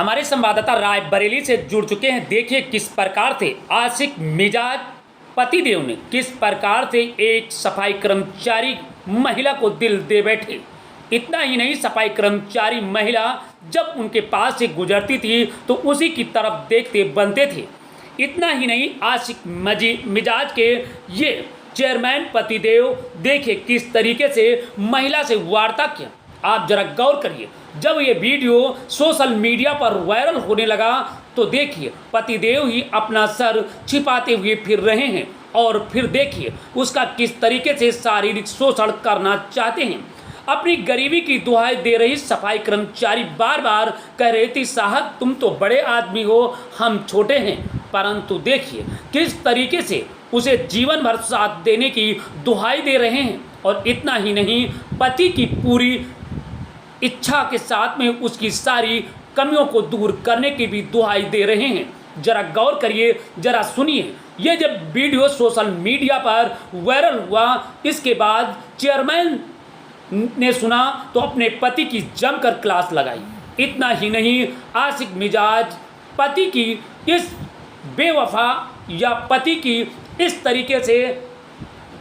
हमारे संवाददाता रायबरेली से जुड़ चुके हैं। देखिए किस प्रकार से आशिक मिजाज पतिदेव ने किस प्रकार से एक सफाई कर्मचारी महिला को दिल दे बैठे। इतना ही नहीं, सफाई कर्मचारी महिला जब उनके पास से गुजरती थी तो उसी की तरफ देखते बनते थे। इतना ही नहीं, आशिक मिजाज के ये चेयरमैन पतिदेव देखिए किस तरीके से महिला से वार्ता किया। आप जरा गौर करिए। जब ये वीडियो सोशल मीडिया पर वायरल होने लगा तो देखिए पतिदेव ही अपना सर छिपाते हुए फिर रहे हैं और फिर देखिए उसका किस तरीके से शारीरिक शोषण करना चाहते हैं। अपनी गरीबी की दुहाई दे रही सफाई कर्मचारी बार बार कह रही थी, साहब तुम तो बड़े आदमी हो, हम छोटे हैं। परंतु देखिए किस तरीके से उसे जीवन भर साथ देने की दुहाई दे रहे हैं। और इतना ही नहीं, पति की पूरी इच्छा के साथ में उसकी सारी कमियों को दूर करने की भी दुहाई दे रहे हैं। जरा गौर करिए, जरा सुनिए। ये जब वीडियो सोशल मीडिया पर वायरल हुआ, इसके बाद चेयरमैन ने सुना तो अपने पति की जमकर क्लास लगाई। इतना ही नहीं, आशिक मिजाज पति की इस बेवफा या पति की इस तरीके से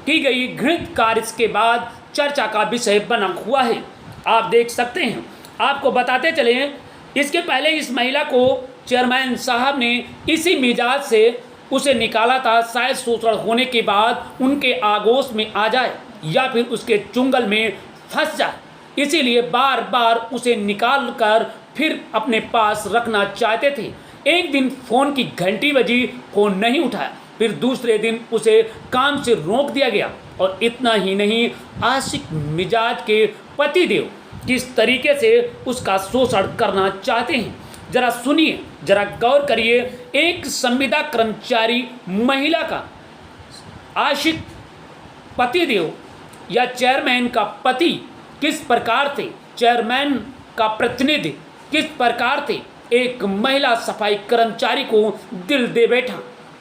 की गई घृणित कार्य के बाद चर्चा का विषय बना हुआ है। आप देख सकते हैं। आपको बताते चलें, इसके पहले इस महिला को चेयरमैन साहब ने इसी मिजाज से उसे निकाला था, शायद शोषण होने के बाद उनके आगोश में आ जाए या फिर उसके चुंगल में फंस जाए। इसीलिए बार बार उसे निकाल कर फिर अपने पास रखना चाहते थे। एक दिन फ़ोन की घंटी बजी, फ़ोन नहीं उठाया। फिर दूसरे दिन उसे काम से रोक दिया गया। और इतना ही नहीं, आशिक मिजाज के पतिदेव किस तरीके से उसका शोषण करना चाहते हैं। जरा सुनिए, जरा गौर करिए। एक संविदा कर्मचारी महिला का आशिक पतिदेव या चेयरमैन का पति किस प्रकार से, चेयरमैन का प्रतिनिधि किस प्रकार से एक महिला सफाई कर्मचारी को दिल दे बैठा।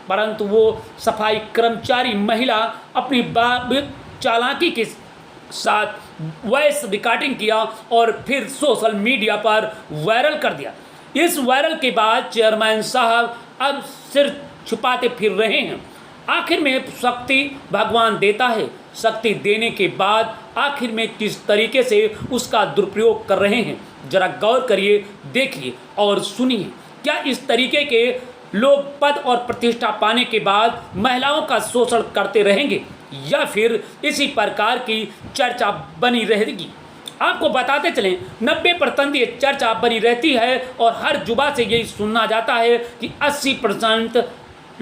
परंतु वो सफाई कर्मचारी महिला अपनी चालाकी के साथ वॉइस रिकॉर्डिंग किया और फिर सोशल मीडिया पर वायरल कर दिया। इस वायरल के बाद चेयरमैन साहब अब सिर छुपाते फिर रहे हैं। आखिर में शक्ति भगवान देता है। शक्ति देने के बाद आखिर में किस तरीके से उसका दुरुपयोग कर रहे हैं। जरा गौर करिए, देखिए और सुनिए। क्या इस तरीके के लोग पद और प्रतिष्ठा पाने के बाद महिलाओं का शोषण करते रहेंगे या फिर इसी प्रकार की चर्चा बनी रहेगी। आपको बताते चलें, 90% ये चर्चा बनी रहती है और हर जुबा से यही सुनना जाता है कि 80%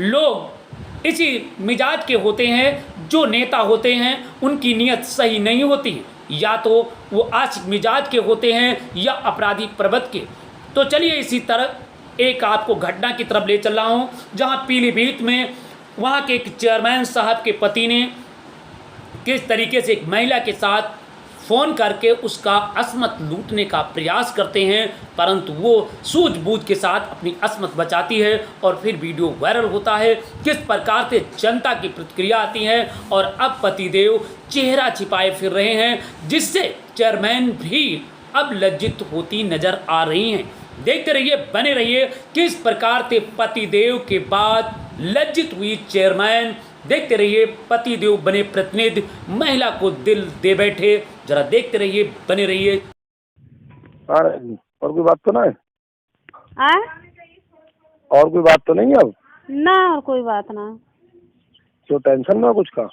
लोग इसी मिजाज के होते हैं। जो नेता होते हैं उनकी नीयत सही नहीं होती है, या तो वो आशिक मिजाज के होते हैं या अपराधी प्रवृत्ति के। तो चलिए इसी तरह एक आपको घटना की तरफ ले चल रहा हूँ, जहाँ पीलीभीत में वहाँ के एक चेयरमैन साहब के पति ने किस तरीके से एक महिला के साथ फ़ोन करके उसका अस्मत लूटने का प्रयास करते हैं। परंतु वो सूझबूझ के साथ अपनी अस्मत बचाती है और फिर वीडियो वायरल होता है। किस प्रकार से जनता की प्रतिक्रिया आती है और अब पतिदेव चेहरा छिपाए फिर रहे हैं, जिससे चेयरमैन भी अब लज्जित होती नजर आ रही हैं। देखते रहिए, बने रहिए। किस प्रकार से पतिदेव के बाद लज्जित हुई चेयरमैन, देखते रहिए। पतिदेव बने प्रतिनिधि महिला को दिल दे बैठे। जरा देखते रहिए, बने रहिए। और कोई बात तो ना है? आ? और कोई बात तो नहीं है अब? ना, और कोई बात ना। तो टेंशन ना कुछ का?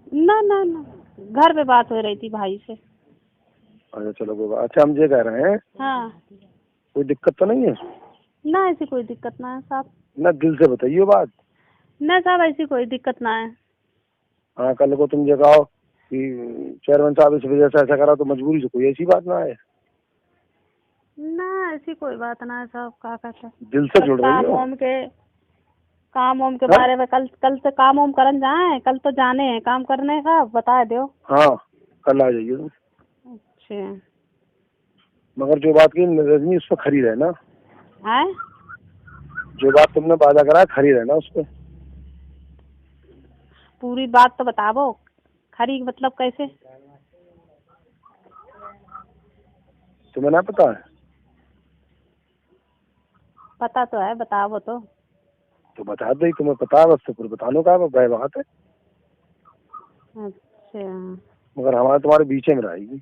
ना ना ना, घर पे बात हो रही थी भाई से। अच्छा चलो कोई बात। अच्छा, हम ये कह रहे हैं, हाँ, कोई दिक्कत तो नहीं है ना ऐसी कोई दिक्कत ना है साहब। ना? दिल से बताइए बात। ना साहब, ऐसी कोई दिक्कत ना है। हाँ, कल को तुम ये कहो कि चेयरमैन साहब इस वजह से ऐसा करा, तो मजबूरी से कोई ऐसी बात ना है। ना ऐसी कोई बात ना है साहब। क्या कहते हैं, दिल से जुड़ रही हो। काम ओम के हाँ? बारे में कल से काम ओम करन जाए। कल तो जाने हैं काम करने साहब, बता दो। हाँ, कल आ जाइए तुम। अच्छा, मगर जो बात की रजनी, उस पर खरी रहना। है जो बात तुमने वादा करा खरी रहना उस पर। पूरी बात तो बताओ। खरी मतलब कैसे? तुम्हें ना पता है? पता तो है, बताओ तो। तो बता दो, तुम्हें पता बस, तो फिर बताने का वह बात है। अच्छा। मगर हमारे तुम्हारे बीच में रहेगी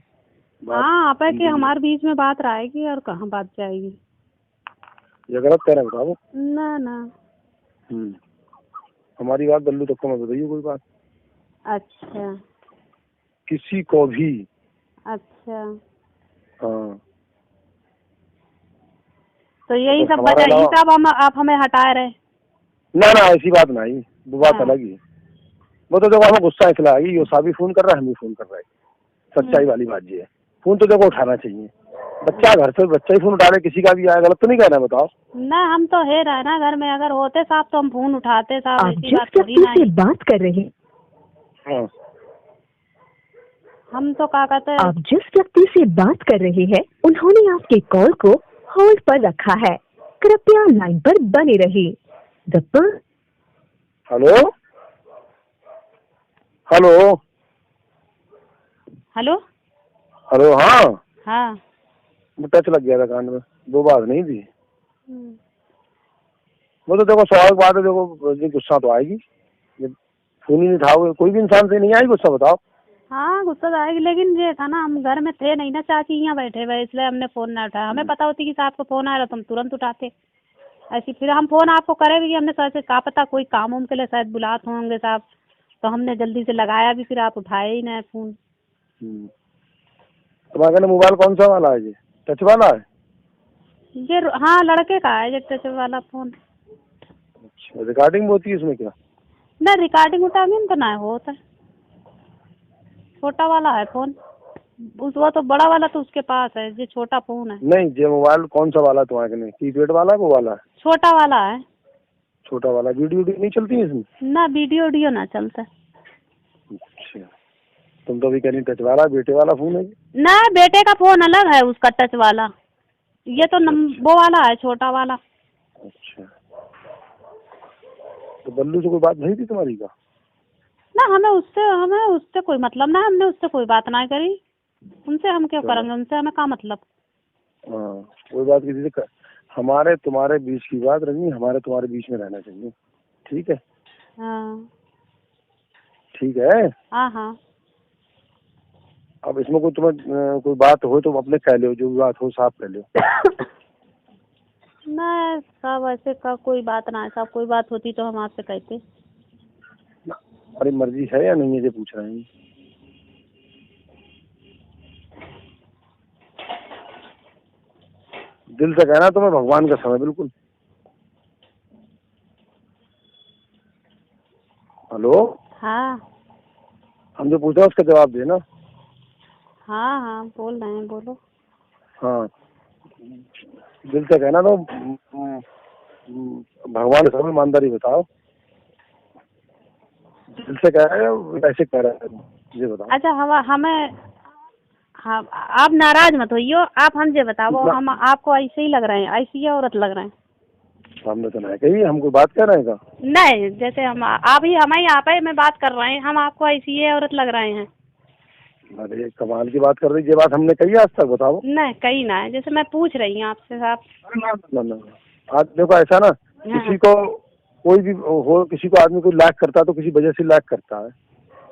बात। हाँ, आप है कि हमारे बीच में बात रहेगी और कहाँ बात जाएगी। ये गलत कह रहे हैं, बताओ। ना ना। हमारी बात बल्लू तक को मत बताइए कोई बात, अच्छा किसी को भी। अच्छा। हाँ, तो यही बस सब हमारा वजह, यही अलावा- सब आप हमें हटाए रहे। ना ना, ऐसी बात नहीं, वो बात हाँ। अलग ही है। वो तो देखो हमें गुस्सा इसलिए आई, यो सा भी फोन कर रहा है, हम भी फोन कर रहे हैं। सच्चाई वाली बात ये है, फोन तो देखो उठाना चाहिए। बच्चा घर से बच्चा ही फोन उठा रहे, किसी का भी आया, गलत तो नहीं कहना, बताओ। ना, हम तो है रहे ना घर में, अगर होते साहब तो हम फोन उठाते साहब, आप ऐसी जिस बात थोड़ी व्यक्ति ना से है। बात कर रहे हैं, हाँ, हम तो क्या कहते हैं। आप जिस व्यक्ति से बात कर रहे हैं उन्होंने आपके कॉल को होल्ड पर रखा है। कृपया लाइन पर बने रहिए। द पर हेलो हेलो हेलो। हेलो। हाँ, हाँ। वो टच लग गया था कान में, वो बात नहीं थी। हम्म। वो तो देखो स्वाभाविक बात है, देखो ये गुस्सा तो आएगी जब फोन ही नहीं उठाओगे, कोई भी इंसान से नहीं आएगी गुस्सा, बताओ। हाँ, गुस्सा तो आएगी, लेकिन ये था ना, हम घर में थे नहीं ना, चाची यहाँ बैठे हुए, इसलिए हमने फोन ना उठाया। हमें पता होती कि साहब को फोन आया तो हम तुरंत उठाते। ऐसी फिर हम फोन आपको करे भी, हमने सोचे क्या पता कोई काम उम के लिए शायद बुलाते होंगे साहब, तो हमने जल्दी से लगाया भी, फिर आप उठाए ही ना फोन। तुम्हारे मोबाइल कौन सा वाला है, ये टच वाला है? ये हाँ, लड़के का है ये टच वाला फोन। अच्छा, रिकॉर्डिंग होती है इसमें क्या? ना, रिकॉर्डिंग उठाने तो ना होता है, छोटा वाला है फोन। वो तो बड़ा वाला तो उसके पास है, ये छोटा फोन है। नहीं, ये मोबाइल कौन सा वाला तुम्हारे नहीं, कीपैड वाला है वो वाला है? छोटा वाला है। छोटा वाला। वीडियो नहीं चलती है इसमें? ना, वीडियो ना चलता। अच्छा, तुम तो अभी कह रही टच वाला, बेटे वाला फोन है? ना, बेटे का फोन अलग है, उसका टच वाला। ये तो वो वाला है, छोटा वाला। अच्छा, तो बल्लू से कोई बात नहीं थी तुम्हारी का? ना, हमें उससे कोई मतलब ना, हमने उससे कोई बात ना करी। उनसे हम क्यों करेंगे, उनसे हमें क्या मतलब। हाँ, कोई बात किसी से हमारे तुम्हारे बीच की बात रही, हमारे तुम्हारे बीच में रहना चाहिए, ठीक है? हाँ ठीक है। हाँ। हाँ। अब इसमें कोई तुम्हें कोई बात हो तो अपने कह लो, जो भी बात हो साफ कह लो। ना साहब, ऐसे का कोई बात ना है साहब, कोई बात होती तो हम आपसे कहते। अरे मर्जी है या नहीं है, ये पूछ रहे हैं। दिल से कहना तुम्हें भगवान का समय, बिल्कुल। हेलो। हाँ हम जो पूछा उसका जवाब देना। हाँ। हाँ, बोल रहे हैं, बोलो। हाँ, दिल से कहना तो भगवान के समय ईमानदारी बताओ। दिल से कह रहे हो ऐसे कह रहे हो, ये बताओ। अच्छा, हमें हाँ, आप नाराज मत होइयो, आप हम ये बताओ, हम आपको ऐसे ही लग रहे हैं, ऐसी औरत लग रहे हैं? सामने तो नहीं कही, हम कोई बात कर रहे हैं का? नहीं, जैसे हम आप ही हमें यहाँ पे में बात कर रहे हैं, हम आपको ऐसी ही औरत लग रहे हैं? अरे कमाल की बात कर रही, ये बात हमने कही आज तक, बताओ। नहीं, कहीं ना है, जैसे मैं पूछ रही हूँ आपसे साहब। ना, आज देखो ऐसा ना, किसी को कोई भी हो, किसी को आदमी को लाइक करता है तो किसी वजह से लाइक करता है,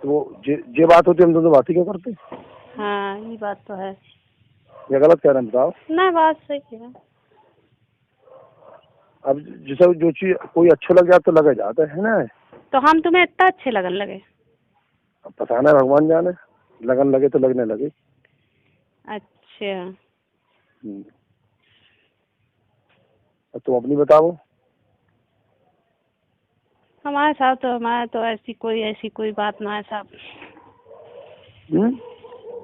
तो वो ये बात होती है, हम दोनों बात ही क्यों करते? हाँ, ये बात तो है। ये गलत कह रहे हैं, बताओ। नहीं, बात सही है। अब जैसे जो चीज कोई अच्छा लग जाए तो लगे जाता है ना। तो हम तुम्हें इतना अच्छे लगन लगे? अब पता ना, भगवान जाने, लगन लगे तो लगने लगे। अच्छा। अब तुम अपनी बताओ। हमारे तो ऐसी कोई बात ना है साहब।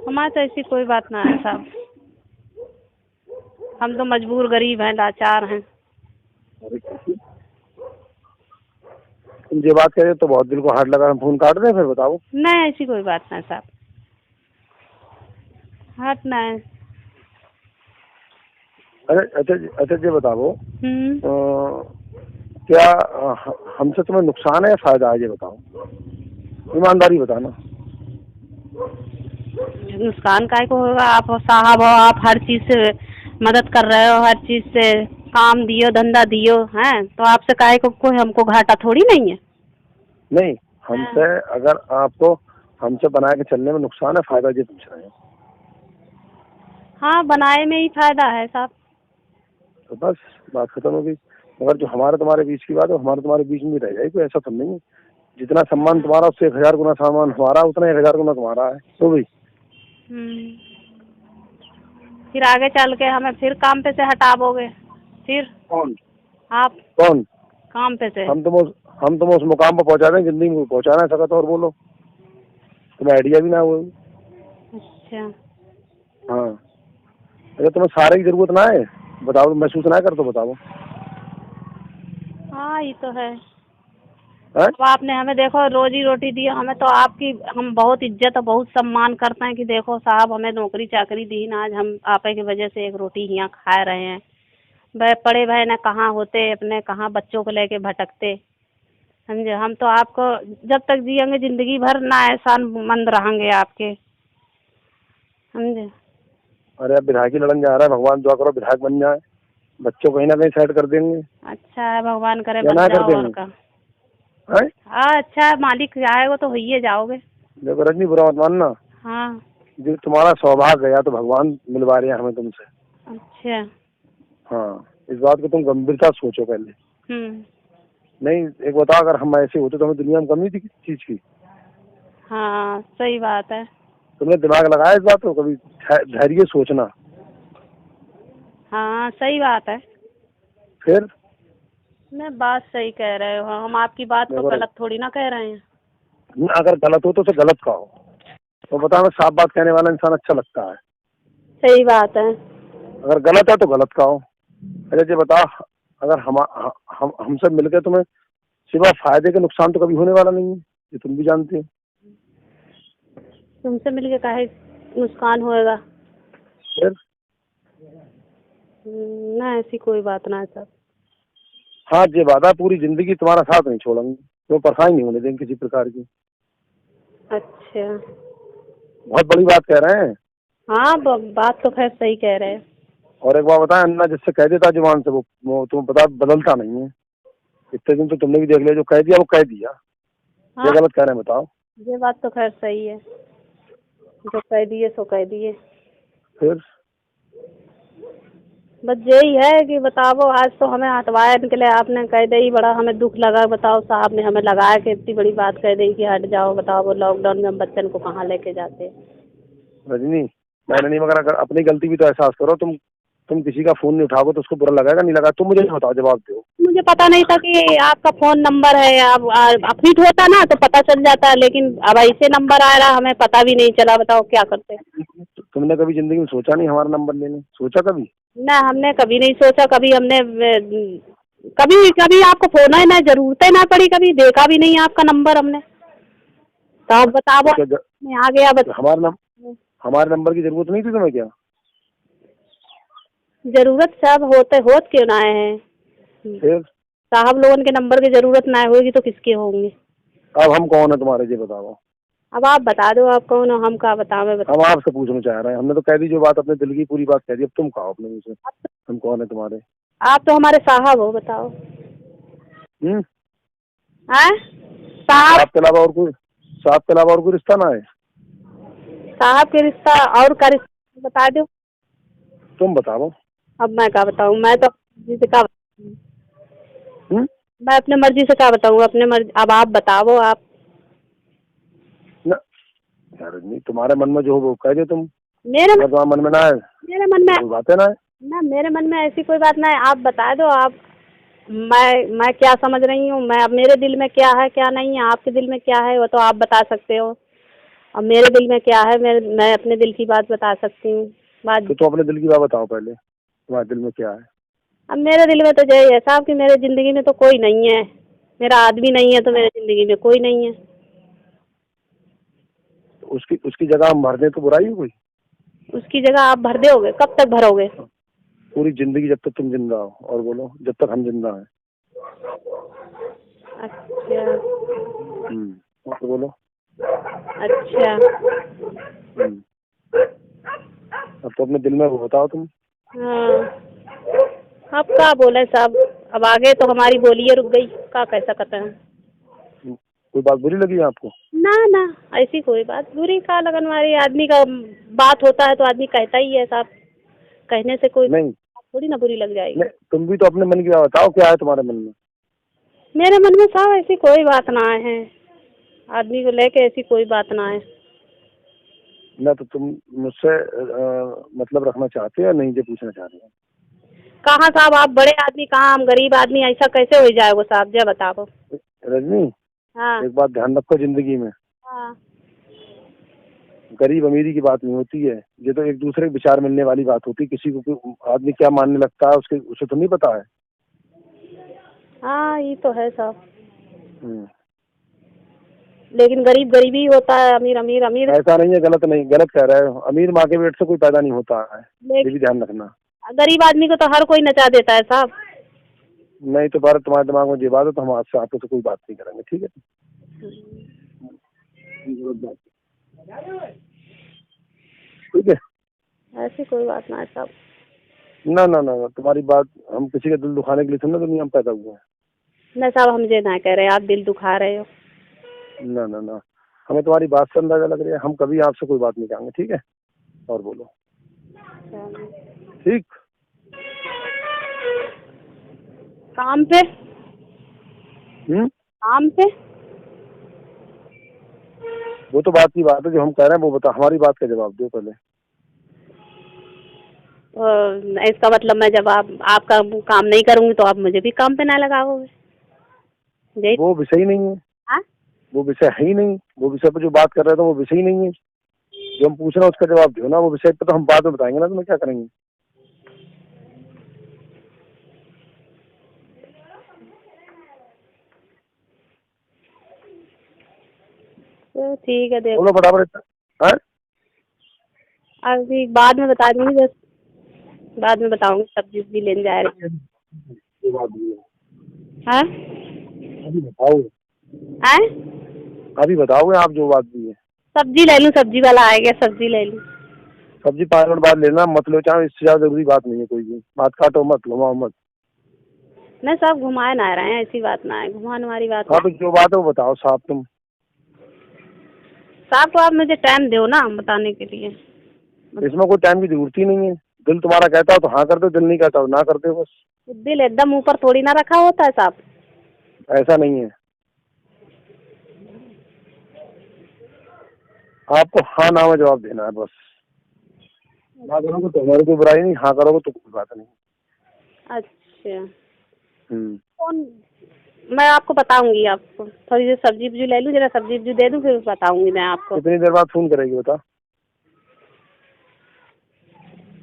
हमारे तो ऐसी कोई बात ना है साहब, हम तो मजबूर गरीब हैं, लाचार हैं। तुम ये बात कह रहे हो तो बहुत दिल को हाथ लगा, हम फोन काट दें फिर, बताओ। नहीं, ऐसी कोई बात ना है साहब, हाथ ना है। अरे अच्छा ये बताओ, हम्म। क्या हमसे तुम्हें नुकसान है या फायदा है, ये बताओ, ईमानदारी बताना। नुकसान काय को होगा, आप साहब हो, आप हर चीज से मदद कर रहे हो, हर चीज से काम दियो, धंधा दियो, हैं तो आपसे काहे को कोई हमको घाटा थोड़ी नहीं है। नहीं, हमसे अगर आपको हमसे बना के चलने में नुकसान है, फायदा ये पूछ रहे हैं। हाँ, बनाए में ही फायदा है साहब। तो बस बात खत्म हो गई। मगर जो हमारे तुम्हारे बीच की बात है, हमारे तुम्हारे बीच में रह जाएगी, कोई ऐसा तो नहीं है। जितना सम्मान तुम्हारा उससे 1000 गुना सम्मान हमारा, उतना 1000 गुना तुम्हारा है। तो भाई फिर आगे चल के हमें फिर काम पे से हटावोगे फिर कौन आप कौन काम पे से? हम तुम उस मुकाम पर पहुंचा दें, जिंदगी में पहुंचाना है सकत। और बोलो, तुम्हें आइडिया भी ना हो। अच्छा, हाँ, अगर तुम्हें सारे की जरूरत ना है, बताओ, महसूस ना कर तो बताओ। हाँ ये तो है। हैं? अब आपने हमें देखो रोजी रोटी दी, हमें तो आपकी हम बहुत इज्जत और बहुत सम्मान करते हैं कि देखो साहब हमें नौकरी चाकरी दी ना, आज हम आपे की वजह से एक रोटी यहाँ खा रहे हैं। वह पड़े भय न कहाँ होते अपने, कहाँ बच्चों को लेके भटकते, समझे। हम तो आपको जब तक जिएंगे जिंदगी भर ना एहसान मंद रहेंगे आपके, समझे। अरे अब विधायक की लड़न जा रहा है, भगवान दुआ करो विधायक बन जाए, बच्चों को कहीं ना कहीं सेट कर देंगे। अच्छा है, भगवान करे या बन ना कर जाओ और देंगे। का। हैं? हाँ अच्छा है, मालिक आएगा तो होइए जाओगे। देखो रजनी, बुरा मत मानना, हाँ जो तुम्हारा सौभाग्य गया तो भगवान मिलवा रहे हैं हमें तुमसे। अच्छा। हाँ, इस बात को तुम गंभीरता से सोचो पहले। नहीं, एक बताओ, अगर हम ऐसे होते तो हमें दुनिया में कमी थी किसी चीज की? हाँ सही बात है। तुमने दिमाग लगाया इस बात को कभी? धैर्य सोचना। हाँ सही बात है। फिर मैं बात सही कह रहे हो, हम आपकी बात को गलत थोड़ी ना कह रहे हैं। अगर गलत हो तो उसे गलत कहो। तो बताओ, मैं साफ बात कहने वाला इंसान अच्छा लगता है। सही बात है। अगर गलत है तो गलत कहो। अरे ये बताओ, अगर हम हमसे मिलकर तुम्हें सिवा फायदे के नुकसान तो कभी होने वाला नहीं है, ये तुम भी जानते हो। तुमसे मिलके काहे नुकसान होएगा? फिर ना ऐसी कोई बात ना है सर। हाँ, ये वादा पूरी जिंदगी तुम्हारा साथ नहीं छोड़ेंगे, तुम्हें परेशानी नहीं होने देंगे किसी प्रकार की। अच्छा, बहुत बड़ी बात कह रहे हैं। हाँ बात तो खैर सही कह रहे हैं। और एक बार बताएं, अन्ना जिससे कह देता जुबान से, वो तुम्हें पता बदलता नहीं है। इतने दिन तो तुमने भी देख लिया, जो कह दिया वो कह दिया। हाँ, ये गलत कह रहे हैं, बताओ। ये बात तो खैर सही है, जो कह दिए सो कह दिए। फिर बस यही है कि बताओ, आज तो हमें हटवाया निकले आपने, कह दे ही बड़ा हमें दुख लगा। बताओ साहब ने हमें लगाया कि इतनी बड़ी बात कह दी कि हट जाओ। बताओ वो लॉकडाउन में हम बच्चन को कहाँ लेके जाते। रजनी, मैंने नहीं, मगर अगर अपनी गलती भी तो एहसास करो। तुम किसी का फोन नहीं उठाओगे तो उसको बुरा लगाएगा नहीं लगा? तुम मुझे बताओ, जवाब दो। मुझे पता नहीं था कि आपका फोन नंबर है। अब फिट होता ना तो पता चल जाता, लेकिन अब ऐसे नंबर आ रहा, हमें पता भी नहीं चला। बताओ क्या करते। तुमने कभी जिंदगी में सोचा नहीं हमारा नंबर लेने? सोचा कभी? ना, हमने कभी नहीं सोचा। कभी हमने कभी कभी आपको फोन है ना, जरूरत ही ना पड़ी, कभी देखा भी नहीं आपका नंबर हमने। तो अब बताओ आ गया। हमारे नंबर की जरूरत नहीं थी तुम्हें क्या? जरूरत सब होत क्यों ना है? फिर साहब लोगों के नंबर की जरूरत ना होगी तो किसके होंगे? अब हम कौन है तुम्हारे, ये बताओ। अब आप बता दो आप कौन हो, हम क्या बताओ। हम आपसे पूछना चाह रहे हैं, हमने तो कह दी जो बात, अपने दिल की पूरी बात कह दी। अब तुम कहो अपने मुँह से, हम कौन है तुम्हारे? आप तो हमारे साहब हो, बताओ। साहब के अलावा और कोई रिश्ता ना है? साहब के रिश्ता और का रिश्ता बता दो। तुम बताओ। अब मैं क्या बताऊँ? मैं तो जिसे क्या मैं अपने मर्जी से क्या बताऊँ? अपने मर्जी। अब आप बताओ। आप ना यार, नहीं, तुम्हारे मन में जो हो वो कह दो तुम। मेरे मन में ना है, मेरे मन में बातें ना है ना, मेरे मन में ऐसी कोई बात ना है। आप बता दो। आप मैं क्या समझ रही हूँ, मैं अब मेरे दिल में क्या है क्या नहीं है, आपके दिल में क्या है वो तो आप बता सकते हो। अब मेरे दिल में क्या है, मैं अपने दिल की बात बता सकती हूँ। तो तुम अपने दिल की बात बताओ पहले, तुम्हारे दिल में क्या है? अब मेरे दिल में तो यही है साहब कि मेरे जिंदगी में तो कोई नहीं है। मेरा आदमी नहीं है तो मेरे जिंदगी में कोई नहीं है। उसकी जगह हम भर दें तो बुराई है कोई? उसकी जगह आप भर दोगे? कब तक भरोगे? पूरी जिंदगी, जब तक तुम जिंदा हो। और बोलो, जब तक हम जिंदा हैं। अच्छा। और बोलो। अच्छा। अब तो अपने दिल में वो बताओ तुम। हाँ अब क्या बोले साहब, अब आगे तो हमारी बोलिए रुक गई, क्या कह सकते हैं। कोई बात बुरी लगी आपको? ना ना, ऐसी कोई बात बुरी का लगन वाली, आदमी का बात होता है तो आदमी कहता ही है साहब, कहने से कोई नहीं थोड़ी ना बुरी लग जाएगी। नहीं, तुम भी तो अपने मन की बात बताओ, क्या है तुम्हारे मन में? मेरे मन में साहब ऐसी कोई बात ना है, आदमी को लेके ऐसी कोई बात ना है। ना तो तुम मुझसे मतलब रखना चाहते हो या नहीं, ये पूछना चाह रही हो? कहाँ साहब, आप बड़े आदमी, कहाँ हम गरीब आदमी, ऐसा कैसे हो जाएगा साहब, जब बताओ। रजनी, हाँ एक बात ध्यान रखो जिंदगी में, हाँ। गरीब अमीरी की बात नहीं होती है, ये तो एक दूसरे के विचार मिलने वाली बात होती है। किसी को आदमी क्या मानने लगता है उसके उसे तो नहीं पता है। हाँ ये तो है साहब, हम्म। लेकिन गरीब गरीबी होता है, अमीर अमीर अमीर। ऐसा नहीं है, गलत नहीं, गलत कह रहे हो। अमीर माँ के पेट से कोई पैदा नहीं होता है, ये भी ध्यान रखना। गरीब आदमी को तो हर कोई नचा देता है साहब। नहीं तो बार तुम्हारे दिमाग में ये बात है तो हम आज से आपको से कोई बात नहीं करेंगे, ठीक है? ठीक है, ऐसी कोई बात ना है साहब। ना ना ना ना, तुम्हारी बात, हम किसी का दिल दुखाने के लिए थोड़ी ना दुनिया में पैदा हुए हैं। ना साहब, हम ये ना कह रहे, आप दिल दुखा रहे हो। ना ना ना, हमें तुम्हारी बात से अंदाजा लग रहा है, हम कभी आपसे कोई बात नहीं करेंगे, ठीक है? और बोलो। ठीक। काम पे, काम पे। वो तो बात की बात है, जो हम कह रहे हैं वो बता, हमारी बात का जवाब दो पहले। इसका मतलब मैं जब आपका काम नहीं करूंगी तो आप मुझे भी काम पे ना लगाओगे। वो विषय ही नहीं है। हाँ? वो विषय है ही नहीं, वो विषय पर जो बात कर रहे थे वो विषय ही नहीं है। जो हम पूछ रहे हैं उसका जवाब दो ना, वो विषय पर तो हम बाद में बताएंगे ना, तुम्हें क्या करेंगे। तो ठीक है, देखो बोलो फटाफट। हाँ? अभी बाद में बता दूंगी, बस बाद में बताऊंगी, सब्जी भी लेने जा रही हूँ। हाँ? अभी बताओ। हाँ? अभी बताओगे आप जो बात भी है। सब्जी ले लूँ, सब्जी वाला आ गया, सब्जी ले लूँ। सब्जी 5 मिनट बाद लेना, मत लो चाहे, इससे ज्यादा जरूरी बात नहीं है कोई भी। बात काटो मत, घुमाओ मत। नहीं साहब, घुमाए ना रहे हैं, ऐसी बात ना है, घुमाने वाली बात हाँ ना तो जो बात है वो बताओ साहब तुम। साहब, तो आप मुझे टाइम दो ना बताने के लिए। इसमें कोई टाइम की जरूरत ही नहीं है। दिल तुम्हारा कहता हो तो हाँ कर दो, दिल नहीं कहता हो ना कर दो बस। दिल एकदम ऊपर थोड़ी ना रखा होता है साहब। ऐसा नहीं है, आपको हाँ ना में जवाब देना है बस। ना करोगे तो हमारी कोई बुराई नहीं, हाँ करोगे तो कोई बात नहीं। अच्छा। कौन, मैं आपको बताऊंगी, आपको थोड़ी देर सब्जी वब्जी ले लूँ, जरा सब्जी वब्जी दे दूँ, फिर बताऊंगी मैं आपको। कितनी देर बाद फोन करेगी बता?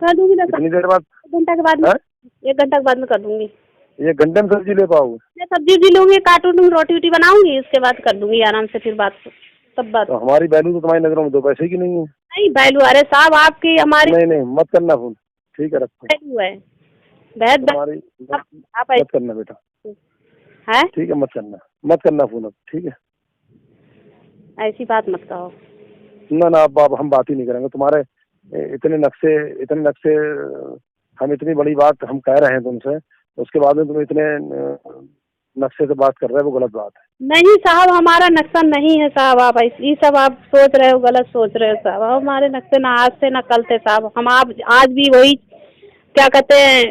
कर दूंगी ना कितनी देर बाद? 1 घंटा के बाद में। 1 घंटा के बाद में कर दूंगी। 1 घंटे में सब्जी ले पाओगे? मैं सब्जी वब्जी लूंगी, काटूँ, रोटी वोटी बनाऊंगी, उसके बाद कर दूंगी आराम से, फिर बात तब बात। तो हमारी वैल्यू तो तुम्हारी नजरों में 2 पैसे की नहीं है। नहीं वैल्यू, अरे साहब आपकी हमारी नहीं नहीं, मत करना फोन, ठीक है रखो। वैल्यू है, बहुत तुम्हारी आप मत करना बेटा, है, ठीक है? मत करना फोन अब, ठीक है? ऐसी बात मत कहो। ना ना, अब हम बात ही नहीं करेंगे तुम्हारे इतने नक्शे। हम इतनी बड़ी बात हम कह रहे हैं तुमसे, उसके बाद में तुम इतने नक्शे से बात कर रहे हो, वो गलत बात है। नहीं साहब, हमारा नक्शा नहीं है साहब, आप ये सब आप सोच रहे हो, गलत सोच रहे हो साहब। हमारे नक्शे ना आज से ना कल थे साहब, हम आप आज भी वही क्या कहते हैं,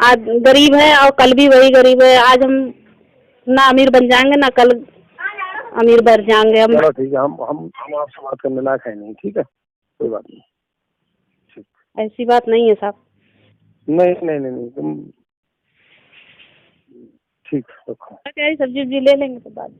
आज गरीब है और कल भी वही गरीब है। आज हम ना अमीर बन जाएंगे, ना कल अमीर बन जाएंगे हम। चलो ठीक है, हम आपसे बात करने लायक है नहीं, ठीक है? कोई बात नहीं, ठीक। ऐसी बात नहीं है साहब। नहीं नहीं नहीं नहीं, तुम ठीक रखो। सब्जी ले लेंगे तो बात।